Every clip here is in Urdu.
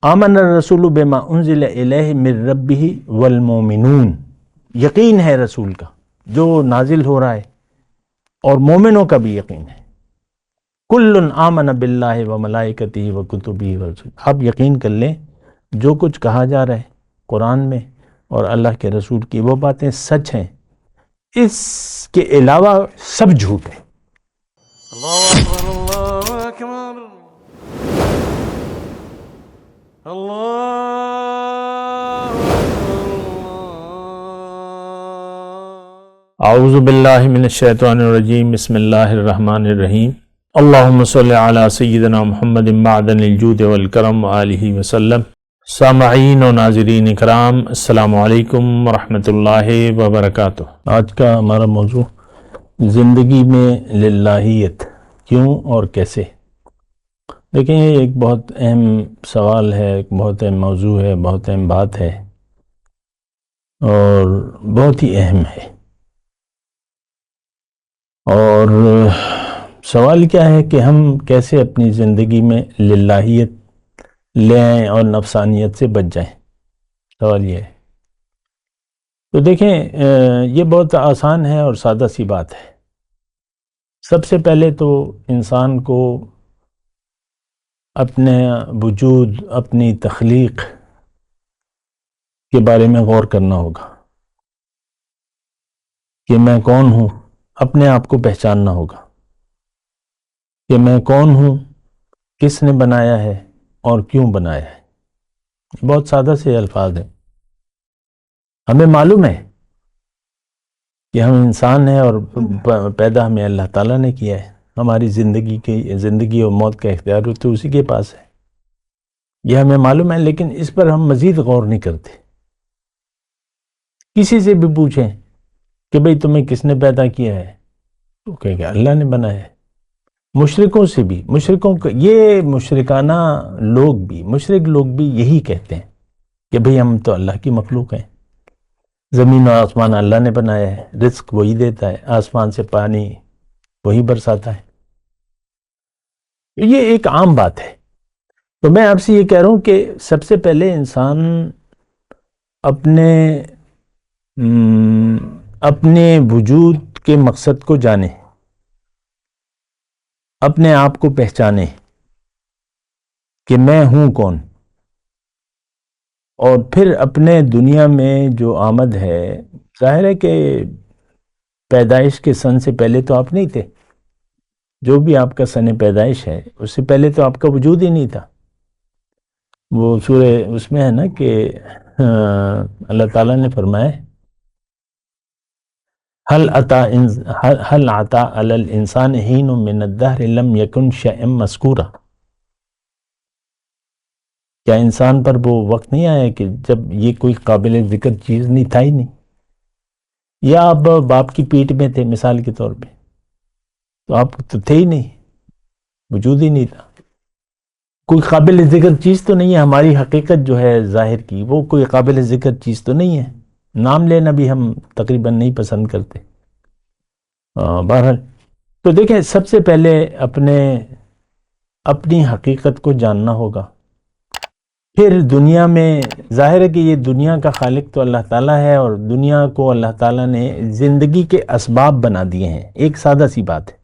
آمن الرسول بما انزل الیہ من ربہ والمومنون، یقین ہے رسول کا جو نازل ہو رہا ہے، اور مومنوں کا بھی یقین ہے۔ کل آمن باللہ وملائکتہ وکتبہ ورسلہ، آپ یقین کر لیں جو کچھ کہا جا رہا ہے قرآن میں اور اللہ کے رسول کی، وہ باتیں سچ ہیں، اس کے علاوہ سب جھوٹ ہے۔ اللہ اکبر اللہ اکبر اللہ اعوذ باللہ من الشیطان الرجیم، بسم اللہ الرحمن الرحیم۔ اللہم صلی علی سیدنا محمد معدن الجود والکرم وآلہ وسلم۔ سامعین و ناظرین اکرام، السلام علیکم ورحمۃ اللہ وبرکاتہ۔ آج کا ہمارا موضوع زندگی میں للہیت، کیوں اور کیسے۔ دیکھیں یہ ایک بہت اہم سوال ہے، ایک بہت اہم موضوع ہے، بہت اہم بات ہے اور بہت ہی اہم ہے۔ اور سوال کیا ہے کہ ہم کیسے اپنی زندگی میں للہیت لے آئیں اور نفسانیت سے بچ جائیں، سوال یہ ہے۔ تو دیکھیں یہ بہت آسان ہے اور سادہ سی بات ہے۔ سب سے پہلے تو انسان کو اپنے وجود، اپنی تخلیق کے بارے میں غور کرنا ہوگا کہ میں کون ہوں، اپنے آپ کو پہچاننا ہوگا کہ میں کون ہوں، کس نے بنایا ہے اور کیوں بنایا ہے۔ بہت سادہ سے الفاظ ہیں۔ ہمیں معلوم ہے کہ ہم انسان ہیں اور پیدا ہمیں اللہ تعالیٰ نے کیا ہے، ہماری زندگی اور موت کا اختیار تو اسی کے پاس ہے، یہ ہمیں معلوم ہے، لیکن اس پر ہم مزید غور نہیں کرتے۔ کسی سے بھی پوچھیں کہ بھئی تمہیں کس نے پیدا کیا ہے، تو کہے گا اللہ نے بنایا ہے۔ مشرکوں سے بھی، یہ مشرک لوگ بھی یہی کہتے ہیں کہ بھئی ہم تو اللہ کی مخلوق ہیں، زمین و آسمان اللہ نے بنایا ہے، رزق وہی دیتا ہے، آسمان سے پانی وہی برساتا ہے۔ یہ ایک عام بات ہے۔ تو میں آپ سے یہ کہہ رہا ہوں کہ سب سے پہلے انسان اپنے وجود کے مقصد کو جانے، اپنے آپ کو پہچانے کہ میں ہوں کون، اور پھر اپنے دنیا میں جو آمد ہے، ظاہر ہے کہ پیدائش کے سن سے پہلے تو آپ نہیں تھے، جو بھی آپ کا سن پیدائش ہے اس سے پہلے تو آپ کا وجود ہی نہیں تھا۔ وہ سورہ اس میں ہے نا کہ اللہ تعالیٰ نے فرمایا هل عطا علی الانسان حین من الدہر لم یکن شیئا مذکورا، کیا انسان پر وہ وقت نہیں آیا کہ جب یہ کوئی قابل ذکر چیز نہیں تھا ہی نہیں، یا آپ باپ کی پیٹ میں تھے مثال کے طور پہ تو آپ تو تھے ہی نہیں، وجود ہی نہیں تھا، کوئی قابل ذکر چیز تو نہیں ہے۔ ہماری حقیقت جو ہے ظاہر کی، وہ کوئی قابل ذکر چیز تو نہیں ہے، نام لینا بھی ہم تقریباً نہیں پسند کرتے۔ بہرحال تو دیکھیں سب سے پہلے اپنی حقیقت کو جاننا ہوگا، پھر دنیا میں، ظاہر ہے کہ یہ دنیا کا خالق تو اللہ تعالیٰ ہے، اور دنیا کو اللہ تعالیٰ نے زندگی کے اسباب بنا دیے ہیں۔ ایک سادہ سی بات ہے،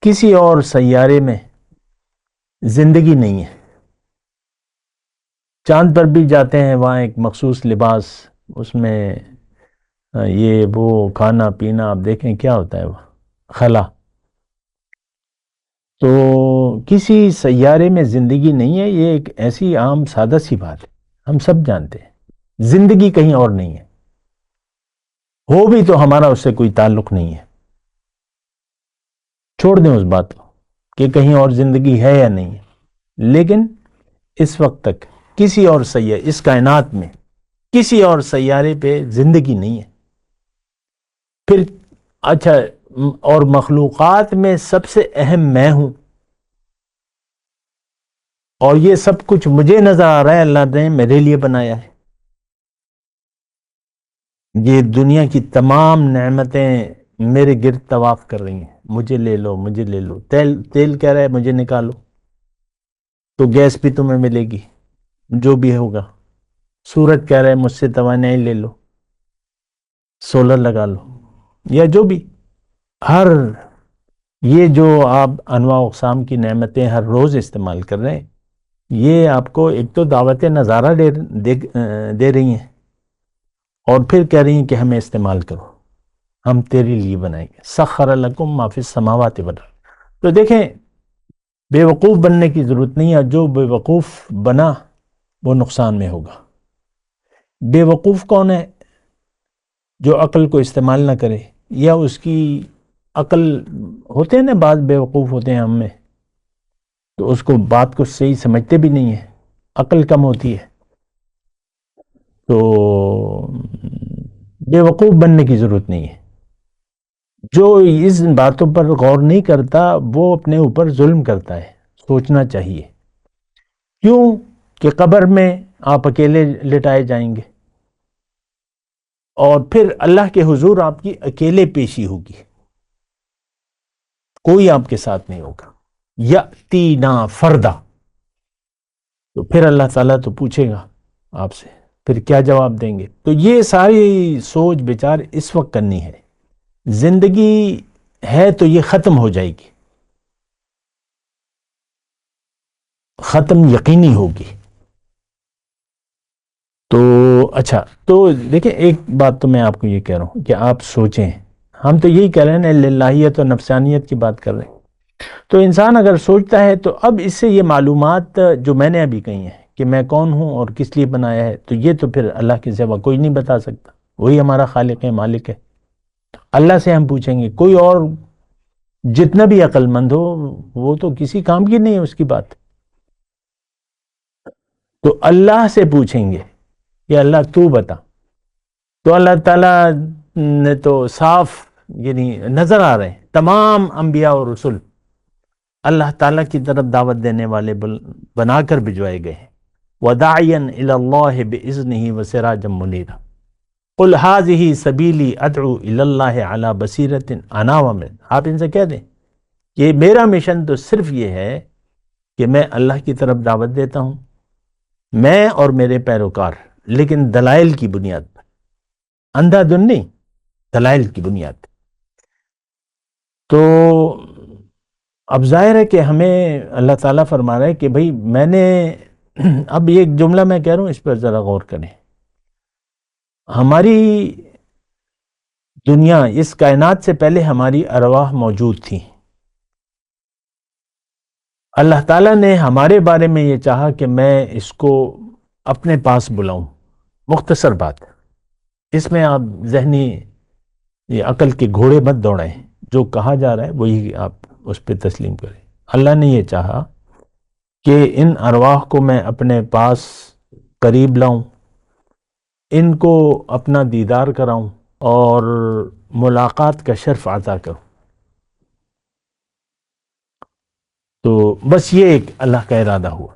کسی اور سیارے میں زندگی نہیں ہے۔ چاند پر بھی جاتے ہیں، وہاں ایک مخصوص لباس، اس میں یہ وہ کھانا پینا، آپ دیکھیں کیا ہوتا ہے، وہ خلا۔ تو کسی سیارے میں زندگی نہیں ہے، یہ ایک ایسی عام سادہ سی بات ہے، ہم سب جانتے ہیں زندگی کہیں اور نہیں ہے، ہو بھی تو ہمارا اس سے کوئی تعلق نہیں ہے۔ چھوڑ دیں اس بات کو کہ کہیں اور زندگی ہے یا نہیں ہے، لیکن اس وقت تک کسی اور سیارے، اس کائنات میں کسی اور سیارے پہ زندگی نہیں ہے۔ پھر اچھا، اور مخلوقات میں سب سے اہم میں ہوں، اور یہ سب کچھ مجھے نظر آ رہا ہے، اللہ نے میرے لیے بنایا ہے۔ یہ دنیا کی تمام نعمتیں میرے گرد طواف کر رہی ہیں، مجھے لے لو، مجھے لے لو، تیل کہہ رہا ہے مجھے نکالو، تو گیس بھی تمہیں ملے گی، جو بھی ہوگا، سورج کہہ رہے مجھ سے توانائی لے لو، سولر لگا لو، یا جو بھی، ہر یہ جو آپ انواع اقسام کی نعمتیں ہر روز استعمال کر رہے ہیں، یہ آپ کو ایک تو دعوت نظارہ دے رہی ہیں، اور پھر کہہ رہی ہیں کہ ہمیں استعمال کرو، ہم تیرے لیے بنائیں گے، سخر لکم ما فی السماوات والارض۔ تو دیکھیں، بے وقوف بننے کی ضرورت نہیں ہے، جو بے وقوف بنا وہ نقصان میں ہوگا۔ بے وقوف کون ہے؟ جو عقل کو استعمال نہ کرے، یا اس کی عقل، ہوتے ہیں نا بعض بے وقوف ہوتے ہیں ہم میں، تو اس کو بات کو صحیح سمجھتے بھی نہیں ہیں، عقل کم ہوتی ہے، تو بے وقوف بننے کی ضرورت نہیں ہے۔ جو اس باتوں پر غور نہیں کرتا وہ اپنے اوپر ظلم کرتا ہے، سوچنا چاہیے۔ کیوں کہ قبر میں آپ اکیلے لٹائے جائیں گے، اور پھر اللہ کے حضور آپ کی اکیلے پیشی ہوگی، کوئی آپ کے ساتھ نہیں ہوگا۔ یأتینا فردا، تو پھر اللہ تعالیٰ تو پوچھے گا آپ سے، پھر کیا جواب دیں گے؟ تو یہ ساری سوچ بچار اس وقت کرنی ہے۔ زندگی ہے تو یہ ختم ہو جائے گی، ختم یقینی ہوگی۔ تو اچھا، تو دیکھیں ایک بات تو میں آپ کو یہ کہہ رہا ہوں کہ آپ سوچیں، ہم تو یہی کہہ رہے ہیں، للہیت و نفسانیت کی بات کر رہے ہیں۔ تو انسان اگر سوچتا ہے تو اب اس سے یہ معلومات جو میں نے ابھی کہی ہیں کہ میں کون ہوں اور کس لیے بنایا ہے، تو یہ تو پھر اللہ کے سوا کوئی نہیں بتا سکتا، وہی ہمارا خالق ہے، مالک ہے۔ اللہ سے ہم پوچھیں گے، کوئی اور جتنا بھی عقل مند ہو وہ تو کسی کام کی نہیں ہے اس کی بات۔ تو اللہ سے پوچھیں گے کہ اللہ تو بتا، تو اللہ تعالیٰ نے تو صاف یعنی نظر آ رہے ہیں، تمام انبیاء اور رسول اللہ تعالیٰ کی طرف دعوت دینے والے بنا کر بھجوائے گئے ہیں۔ وَدَاعِيًا إِلَى اللَّهِ بِإِذْنِهِ وَسِرَاجًا مُنِيرًا قُلْ هَٰذِهِ سَبِيلِي أَدْعُو إِلَى اللَّهِ عَلَىٰ بَصِيرَةٍ أَنَا وَمَنِ، آپ ان سے کہہ دیں کہ میرا مشن تو صرف یہ ہے کہ میں اللہ کی طرف دعوت دیتا ہوں، میں اور میرے پیروکار، لیکن دلائل کی بنیاد پر، اندھا دھن نہیں، دلائل کی بنیاد پر۔ تو اب ظاہر ہے کہ ہمیں اللہ تعالیٰ فرما رہا ہے کہ بھئی میں نے، اب یہ ایک جملہ میں کہہ رہا ہوں اس پر ذرا غور کریں، ہماری دنیا، اس کائنات سے پہلے ہماری ارواح موجود تھی۔ اللہ تعالیٰ نے ہمارے بارے میں یہ چاہا کہ میں اس کو اپنے پاس بلاؤں۔ مختصر بات، اس میں آپ ذہنی یہ عقل کے گھوڑے مت دوڑائیں، جو کہا جا رہا ہے وہی آپ اس پہ تسلیم کریں۔ اللہ نے یہ چاہا کہ ان ارواح کو میں اپنے پاس قریب لاؤں، ان کو اپنا دیدار کراؤں اور ملاقات کا شرف عطا کروں۔ تو بس یہ ایک اللہ کا ارادہ ہوا۔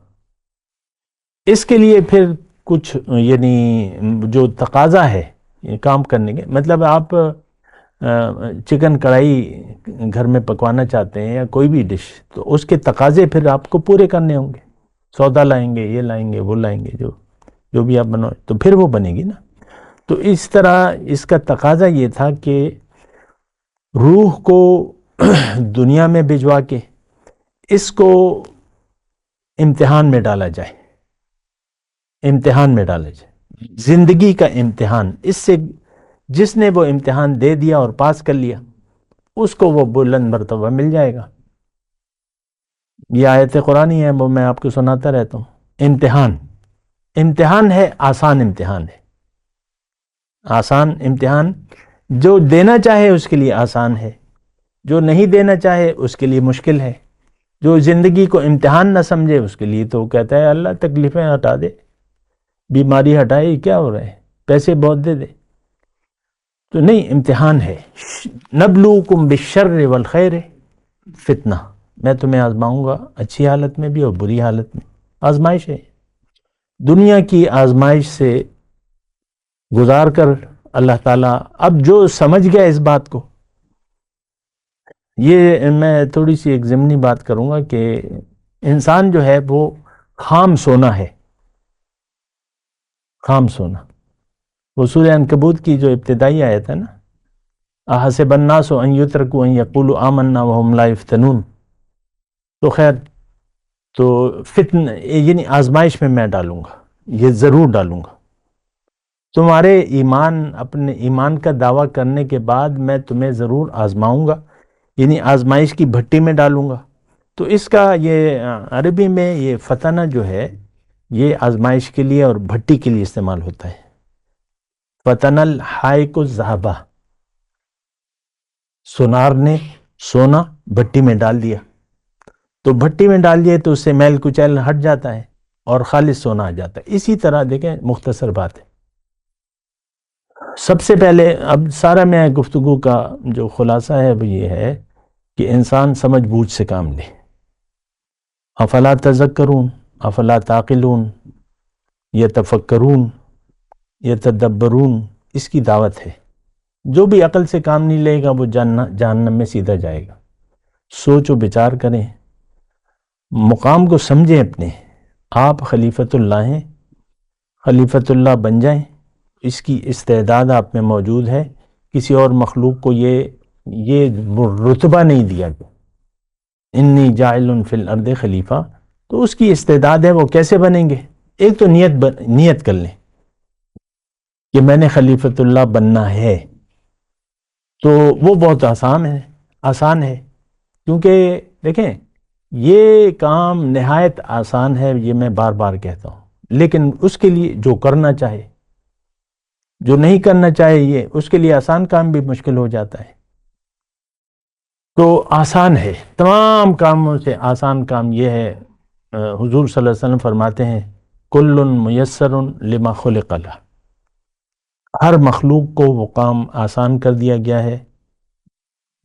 اس کے لیے پھر کچھ یعنی جو تقاضا ہے یہ کام کرنے کے، مطلب آپ چکن کڑھائی گھر میں پکوانا چاہتے ہیں یا کوئی بھی ڈش، تو اس کے تقاضے پھر آپ کو پورے کرنے ہوں گے، سودا لائیں گے، یہ لائیں گے، وہ لائیں گے، جو بھی آپ بنوائیں تو پھر وہ بنے گی نا۔ تو اس طرح اس کا تقاضا یہ تھا کہ روح کو دنیا میں بھجوا کے اس کو امتحان میں ڈالا جائے، امتحان میں ڈالا جائے، زندگی کا امتحان۔ اس سے جس نے وہ امتحان دے دیا اور پاس کر لیا، اس کو وہ بلند مرتبہ مل جائے گا۔ یہ آیت قرآنی ہے، وہ میں آپ کو سناتا رہتا ہوں۔ امتحان ہے، آسان امتحان ہے، آسان امتحان۔ جو دینا چاہے اس کے لیے آسان ہے، جو نہیں دینا چاہے اس کے لیے مشکل ہے۔ جو زندگی کو امتحان نہ سمجھے اس کے لیے تو کہتا ہے اللہ تکلیفیں ہٹا دے، بیماری ہٹائے، کیا ہو رہا ہے، پیسے بہت دے دے۔ تو نہیں، امتحان ہے۔ نبلوکم بالشر والخیر فتنہ، میں تمہیں آزماؤں گا اچھی حالت میں بھی اور بری حالت میں، آزمائش ہے۔ دنیا کی آزمائش سے گزار کر اللہ تعالیٰ اب جو سمجھ گیا اس بات کو، یہ میں تھوڑی سی ایک ضمنی بات کروں گا کہ انسان جو ہے وہ خام سونا ہے، خام سونا. وہ سورہ عنکبوت کی جو ابتدائی آیت ہے نا، احسب الناس ان یترکوا ان یقولوا آمنا وهم لا یفتنون. تو خیر، تو فتن یعنی آزمائش میں ڈالوں گا، یہ ضرور ڈالوں گا. تمہارے ایمان، اپنے ایمان کا دعویٰ کرنے کے بعد میں تمہیں ضرور آزماؤں گا، یعنی آزمائش کی بھٹی میں ڈالوں گا. تو اس کا یہ عربی میں یہ فتنہ جو ہے یہ آزمائش کے لیے اور بھٹی کے لیے استعمال ہوتا ہے. فتن الحائق الذھبہ، سونار نے سونا بھٹی میں ڈال دیا، تو بھٹی میں ڈال دیے تو اس سے میل کچیل ہٹ جاتا ہے اور خالص سونا آ جاتا ہے. اسی طرح دیکھیں، مختصر بات ہے. سب سے پہلے اب سارا میں گفتگو کا جو خلاصہ ہے وہ یہ ہے کہ انسان سمجھ بوجھ سے کام لے. افلا تذکرون، افلا تعقلون، یتفکرون، یتدبرون، اس کی دعوت ہے. جو بھی عقل سے کام نہیں لے گا وہ جہنم میں سیدھا جائے گا. سوچ و بچار کریں، مقام کو سمجھیں اپنے. آپ خلیفۃ اللہ ہیں، خلیفۃ اللہ بن جائیں. اس کی استعداد آپ میں موجود ہے. کسی اور مخلوق کو یہ رتبہ نہیں دیا گیا، انی جاعل فی الارض خلیفہ. تو اس کی استعداد ہے. وہ کیسے بنیں گے؟ ایک تو نیت کر لیں کہ میں نے خلیفۃ اللہ بننا ہے. تو وہ بہت آسان ہے، کیونکہ دیکھیں یہ کام نہایت آسان ہے، یہ میں بار بار کہتا ہوں. لیکن اس کے لیے جو کرنا چاہے، جو نہیں کرنا چاہے، یہ اس کے لیے آسان کام بھی مشکل ہو جاتا ہے. تو آسان ہے، تمام کاموں سے آسان کام یہ ہے. حضور صلی اللہ علیہ وسلم فرماتے ہیں کل میسر لما خلق لہ، ہر مخلوق کو وہ کام آسان کر دیا گیا ہے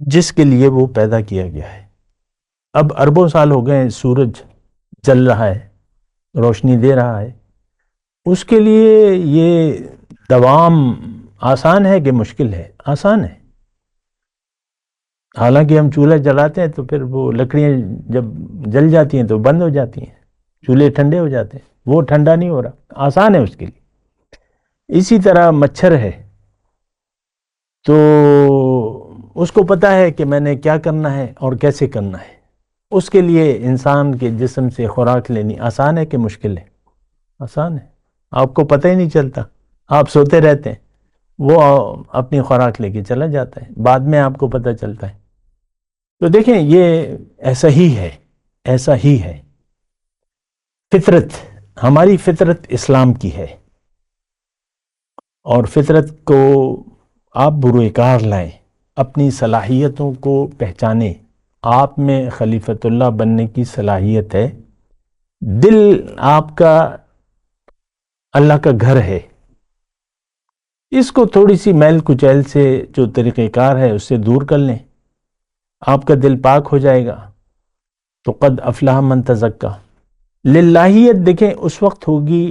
جس کے لیے وہ پیدا کیا گیا ہے. اب اربوں سال ہو گئے سورج جل رہا ہے، روشنی دے رہا ہے. اس کے لیے یہ دوام آسان ہے کہ مشکل ہے؟ آسان ہے. حالانکہ ہم چولہا جلاتے ہیں تو پھر وہ لکڑیاں جب جل جاتی ہیں تو بند ہو جاتی ہیں، چولہے ٹھنڈے ہو جاتے ہیں. وہ ٹھنڈا نہیں ہو رہا، آسان ہے اس کے لیے. اسی طرح مچھر ہے، تو اس کو پتہ ہے کہ میں نے کیا کرنا ہے اور کیسے کرنا ہے. اس کے لیے انسان کے جسم سے خوراک لینی آسان ہے کہ مشکل ہے؟ آسان ہے. آپ کو پتہ ہی نہیں چلتا، آپ سوتے رہتے ہیں، وہ اپنی خوراک لے کے چلا جاتا ہے، بعد میں آپ کو پتہ چلتا ہے. تو دیکھیں یہ ایسا ہی ہے. فطرت، ہماری فطرت اسلام کی ہے، اور فطرت کو آپ بروئے لائیں، اپنی صلاحیتوں کو پہچانیں. آپ میں خلیفۃ اللہ بننے کی صلاحیت ہے. دل آپ کا اللہ کا گھر ہے. اس کو تھوڑی سی میل کچیل سے جو طریقہ کار ہے اس سے دور کر لیں، آپ کا دل پاک ہو جائے گا. تو قد افلح من تزکا. للہیت دیکھیں اس وقت ہوگی،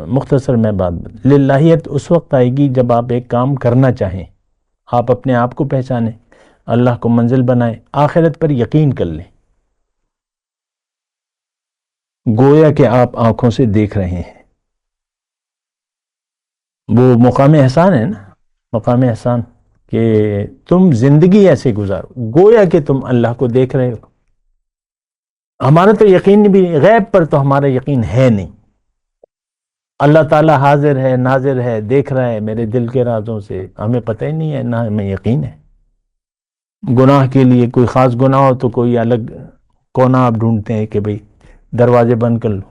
مختصر میں بات، للہیت اس وقت آئے گی جب آپ ایک کام کرنا چاہیں، آپ اپنے آپ کو پہچانیں، اللہ کو منزل بنائیں، آخرت پر یقین کر لیں، گویا کہ آپ آنکھوں سے دیکھ رہے ہیں. وہ مقام احسان ہے نا، مقام احسان، کہ تم زندگی ایسے گزارو گویا کہ تم اللہ کو دیکھ رہے ہو. ہمارا تو یقین بھی، غیب پر تو ہمارا یقین ہے نہیں. اللہ تعالیٰ حاضر ہے، ناظر ہے، دیکھ رہا ہے میرے دل کے رازوں سے، ہمیں پتہ ہی نہیں ہے، نہ ہمیں یقین ہے. گناہ کے لیے کوئی خاص گناہ ہو تو کوئی الگ کونا آپ ڈھونڈتے ہیں کہ بھئی دروازے بند کر لو،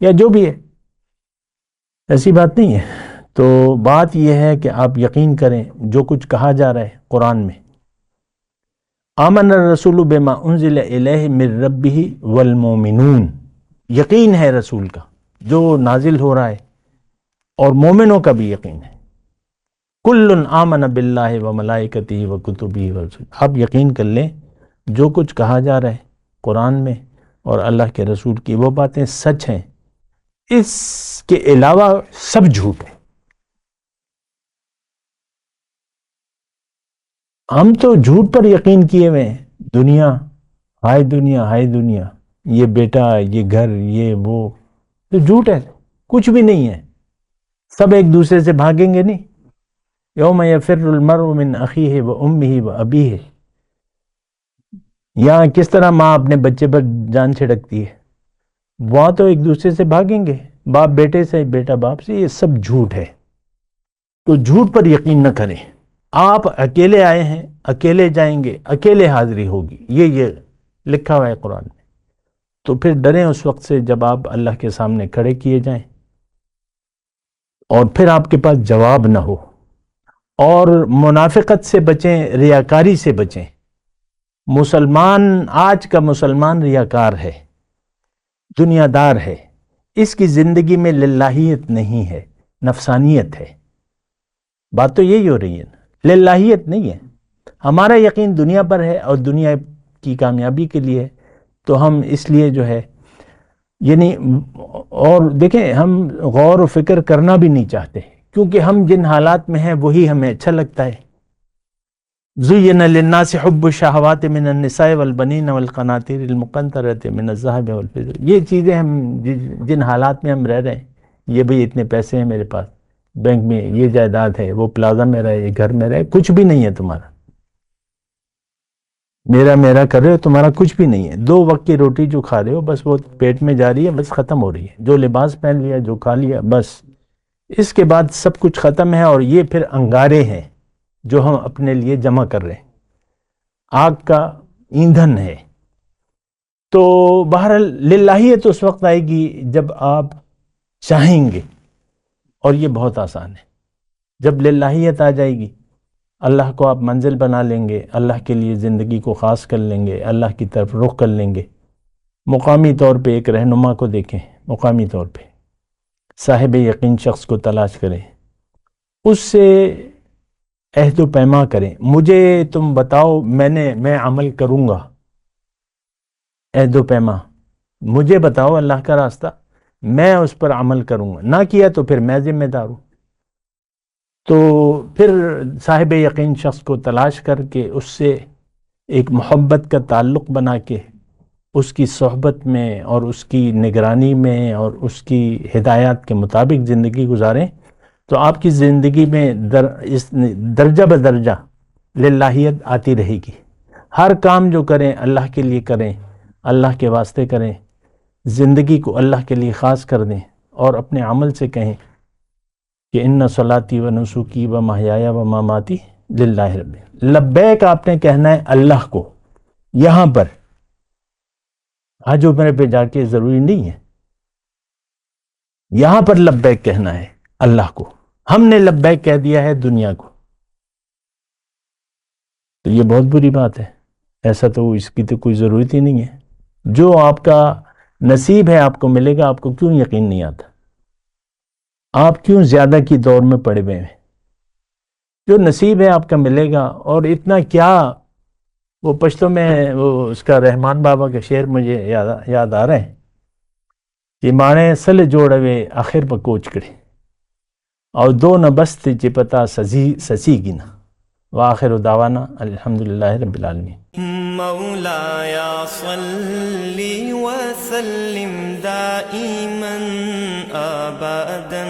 یا جو بھی ہے. ایسی بات نہیں ہے. تو بات یہ ہے کہ آپ یقین کریں جو کچھ کہا جا رہا ہے قرآن میں. آمن الرسول بما انزل الیہ من ربہ والمومنون، یقین ہے رسول کا جو نازل ہو رہا ہے، اور مومنوں کا بھی یقین ہے. کل آمن باللہ وملائکتہ وکتبہ ورسلہ. آپ یقین کر لیں جو کچھ کہا جا رہا ہے قرآن میں اور اللہ کے رسول کی وہ باتیں سچ ہیں، اس کے علاوہ سب جھوٹ ہے. ہم تو جھوٹ پر یقین کیے ہوئے ہیں. دنیا، ہائے دنیا، ہائے دنیا، یہ بیٹا، یہ گھر، یہ وہ، تو جھوٹ ہے، کچھ بھی نہیں ہے، سب ایک دوسرے سے بھاگیں گے نہیں. یوم یفر المرء من اخیہ و امہ و ابیہ. یہاں کس طرح ماں اپنے بچے پر جان چھڑکتی ہے، وہاں تو ایک دوسرے سے بھاگیں گے، باپ بیٹے سے، بیٹا باپ سے. یہ سب جھوٹ ہے، تو جھوٹ پر یقین نہ کریں. آپ اکیلے آئے ہیں، اکیلے جائیں گے، اکیلے حاضری ہوگی، یہ لکھا ہوا ہے قرآن میں. تو پھر ڈریں اس وقت سے جب آپ اللہ کے سامنے کھڑے کیے جائیں اور پھر آپ کے پاس جواب نہ ہو. اور منافقت سے بچیں، ریاکاری سے بچیں. مسلمان، آج کا مسلمان ریاکار ہے، دنیا دار ہے. اس کی زندگی میں للہیت نہیں ہے، نفسانیت ہے. بات تو یہی ہو رہی ہے نا، للہیت نہیں ہے. ہمارا یقین دنیا پر ہے اور دنیا کی کامیابی کے لیے. تو ہم اس لیے جو ہے یعنی، اور دیکھیں ہم غور و فکر کرنا بھی نہیں چاہتے، کیونکہ ہم جن حالات میں ہیں وہی ہمیں اچھا لگتا ہے. زُيِّنَ لِلنَّاسِ حُبُّ الشَّهَوَاتِ مِنَ النِّسَاءِ وَالْبَنِينَ وَالْقَنَاطِيرِ الْمُقَنطَرَةِ مِنَ الذَّهَبِ وَالْفِضَّةِ. یہ چیزیں ہم جن حالات میں ہم رہ رہے ہیں، یہ بھئی اتنے پیسے ہیں میرے پاس، بینک میں یہ جائیداد ہے، وہ پلازا میں رہے، یہ گھر میں رہے، کچھ بھی نہیں ہے تمہارا. میرا کر رہے ہو، تمہارا کچھ بھی نہیں ہے. 2 وقت کی روٹی جو کھا رہے ہو بس وہ پیٹ میں جا رہی ہے، بس ختم ہو رہی ہے. جو لباس پہن لیا، جو کھا لیا، بس اس کے بعد سب کچھ ختم ہے. اور یہ پھر انگارے ہیں جو ہم اپنے لیے جمع کر رہے ہیں، آگ کا ایندھن ہے. تو بہرحال للہیت اس وقت آئے گی جب آپ چاہیں گے، اور یہ بہت آسان ہے. جب للہیت آ جائے گی، اللہ کو آپ منزل بنا لیں گے، اللہ کے لیے زندگی کو خاص کر لیں گے، اللہ کی طرف رخ کر لیں گے. مقامی طور پہ ایک رہنما کو دیکھیں، مقامی طور پہ صاحب یقین شخص کو تلاش کریں، اس سے عہد و پیما کریں. مجھے تم بتاؤ، میں عمل کروں گا. عہد و پیما، مجھے بتاؤ اللہ کا راستہ، میں اس پر عمل کروں گا. نہ کیا تو پھر میں ذمہ دار ہوں. تو پھر صاحب یقین شخص کو تلاش کر کے اس سے ایک محبت کا تعلق بنا کے اس کی صحبت میں اور اس کی نگرانی میں اور اس کی ہدایات کے مطابق زندگی گزاریں، تو آپ کی زندگی میں درجہ بدرجہ للہیت آتی رہے گی. ہر کام جو کریں اللہ کے لیے کریں، اللہ کے واسطے کریں، زندگی کو اللہ کے لیے خاص کر دیں، اور اپنے عمل سے کہیں کہ ان صلاتی و نسکی و محیایا و مماتی للہ رب. لبیک آپ نے کہنا ہے اللہ کو. یہاں پر حج عمرے پہ جا کے ضروری نہیں ہے، یہاں پر لبیک کہنا ہے اللہ کو. ہم نے لبیک کہہ دیا ہے دنیا کو، تو یہ بہت بری بات ہے. ایسا تو اس کی تو کوئی ضرورت ہی نہیں ہے. جو آپ کا نصیب ہے آپ کو ملے گا. آپ کو کیوں یقین نہیں آتا؟ آپ کیوں زیادہ کی دوڑ میں پڑے ہوئے ہیں؟ جو نصیب ہے آپ کا ملے گا. اور اتنا کیا، وہ پشتوں میں وہ اس کا رحمان بابا کا شعر مجھے یاد آ رہا ہے کہ مانے سل جوڑوے آخر پہ کوچ کرے اور دو نہ بست چپتا سسی گنا. وآخر دعوانا الحمدللہ رب العالمین. مولایا صلی وسلم دائما ابدا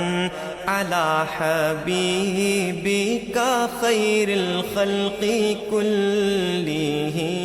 على حبیبک خیر الخلق کلہم.